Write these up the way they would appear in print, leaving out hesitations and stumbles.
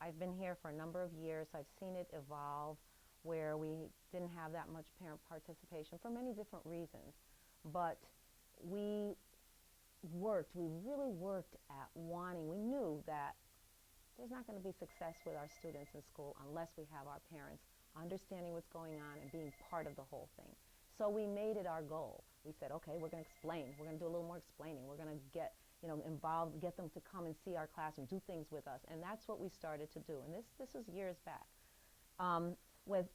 I've been here for a number of years. I've seen it evolve where we didn't have that much parent participation for many different reasons. But we we really worked at wanting, we knew that there's not going to be success with our students in school unless we have our parents understanding what's going on and being part of the whole thing. So we made it our goal. We said, okay, we're going to explain. We're going to do a little more explaining. We're going to get involved, get them to come and see our classroom, do things with us, and that's what we started to do. And this was years back. With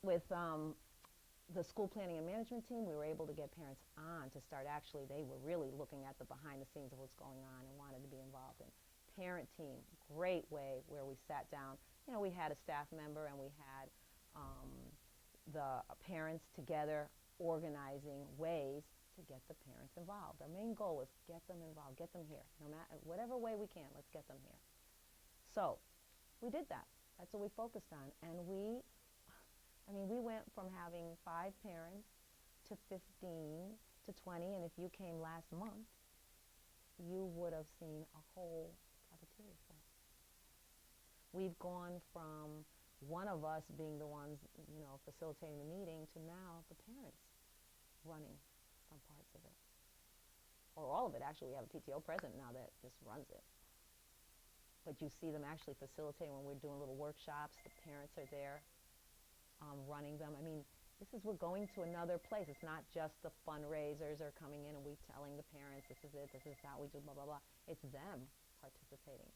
the school planning and management team, we were able to get parents on to start. Actually, they were really looking at the behind the scenes of what's going on and wanted to be involved in. Parent team, great way where we sat down. We had a staff member and we had the parents together organizing ways to get the parents involved. Our main goal was get them involved, get them here. No matter whatever way we can, let's get them here. So we did that. That's what we focused on. And we went from having 5 parents to 15 to 20, and if you came last month, you would have seen a whole cafeteria full. We've gone from one of us being the ones, facilitating the meeting to now the parents running some parts of it. Or all of it, actually. We have a PTO president now that just runs it. But you see them actually facilitating when we're doing little workshops. The parents are there running them. We're going to another place. It's not just the fundraisers are coming in and we telling the parents, this is it, this is how we do, blah, blah, blah. It's them participating.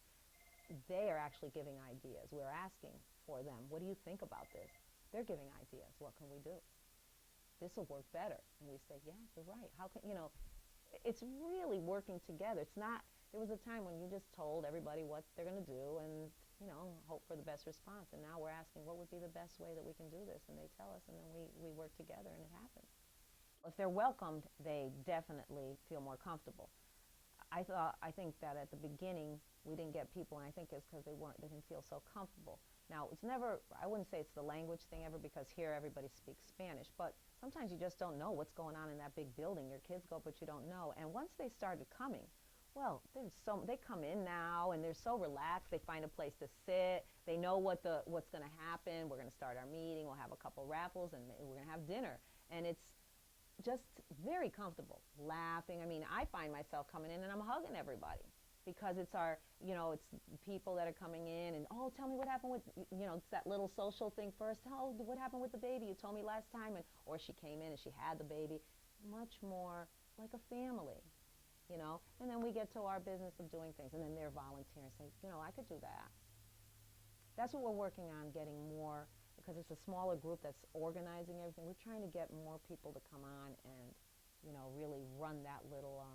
They are actually giving ideas. We're asking for them, what do you think about this? They're giving ideas. What can we do? This will work better. And we say, yeah, you're right. How can, it's really working together. It's not, there was a time when you just told everybody what they're going to do and, hope for the best response. And now we're asking what would be the best way that we can do this. And they tell us, and then we work together and it happens. If they're welcomed, they definitely feel more comfortable. I think that at the beginning we didn't get people, and I think it's because they didn't feel so comfortable. Now, it's never, I wouldn't say it's the language thing ever, because here everybody speaks Spanish, but sometimes you just don't know what's going on in that big building. Your kids go, but you don't know. And once they started coming, well, they come in now and they're so relaxed. They find a place to sit. They know what's going to happen. We're going to start our meeting. We'll have a couple raffles and we're going to have dinner. And it's just very comfortable, laughing. I find myself coming in and I'm hugging everybody because it's our, it's people that are coming in and, oh, tell me what happened with, it's that little social thing first. Oh, what happened with the baby? You told me last time. Or she came in and she had the baby. Much more like a family, and then we get to our business of doing things, and then they're volunteering, saying, I could do that. That's what we're working on, getting more, because it's a smaller group that's organizing everything. We're trying to get more people to come on and, really run that little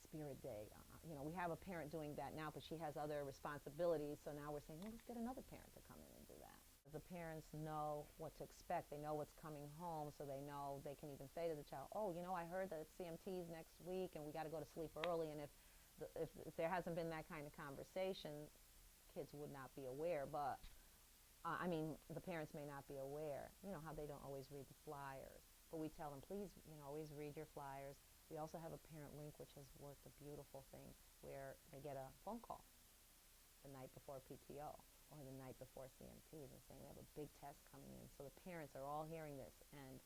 spirit day. We have a parent doing that now, but she has other responsibilities, so now we're saying, well, let's get another parent to come in and do that. The parents know what to expect. They know what's coming home, so they know they can even say to the child, oh, I heard that it's CMTs next week and we got to go to sleep early. And if there hasn't been that kind of conversation, kids would not be aware. But, the parents may not be aware. How they don't always read the flyers. But we tell them, please, always read your flyers. We also have a parent link, which has worked a beautiful thing, where they get a phone call the night before PTO. Or the night before CMTs and saying we have a big test coming in. So the parents are all hearing this, and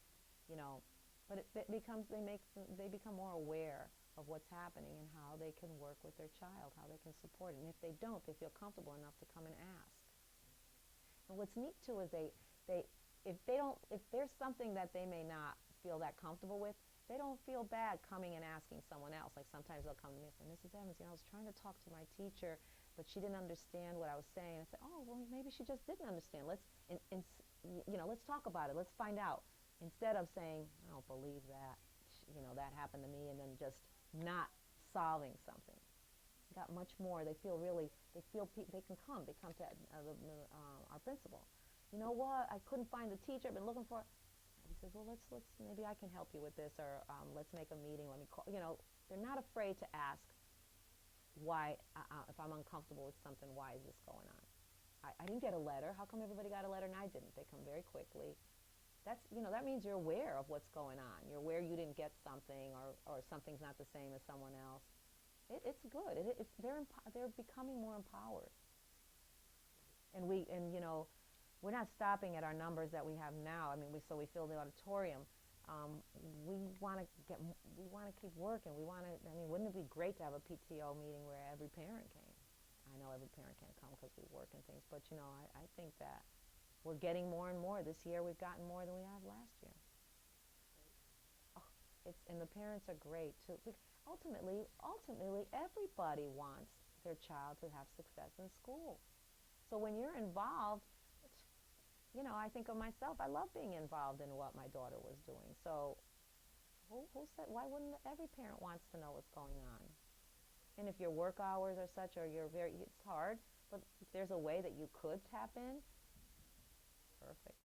but they become more aware of what's happening and how they can work with their child, how they can support it. And if they don't, they feel comfortable enough to come and ask. And what's neat too is if there's something that they may not feel that comfortable with, they don't feel bad coming and asking someone else. Like sometimes they'll come to me and say, Mrs. Evans, I was trying to talk to my teacher, but she didn't understand what I was saying. I said, oh, well, maybe she just didn't understand. Let's talk about it. Let's find out. Instead of saying, I don't believe that, that happened to me, and then just not solving something. Got much more. They can come. They come to our principal. You know what? I couldn't find the teacher. I've been looking for. He says, well, let's maybe I can help you with this, or let's make a meeting. Let me call. They're not afraid to ask. Why, if I'm uncomfortable with something, why is this going on? I didn't get a letter. How come everybody got a letter and I didn't? They come very quickly. That means you're aware of what's going on. You're aware you didn't get something, or something's not the same as someone else. It's good. They're becoming more empowered. And we're not stopping at our numbers that we have now. I mean, we fill the auditorium. We want to keep working. I mean, wouldn't it be great to have a PTO meeting where every parent came? I know every parent can't come because we work and things, but I think that we're getting more and more. This year we've gotten more than we have last year. Oh, and the parents are great too. Ultimately, everybody wants their child to have success in school. So when you're involved, I think of myself. I love being involved in what my daughter was doing. So who said, why wouldn't every parent wants to know what's going on? And if your work hours are such, or it's hard, but if there's a way that you could tap in, perfect.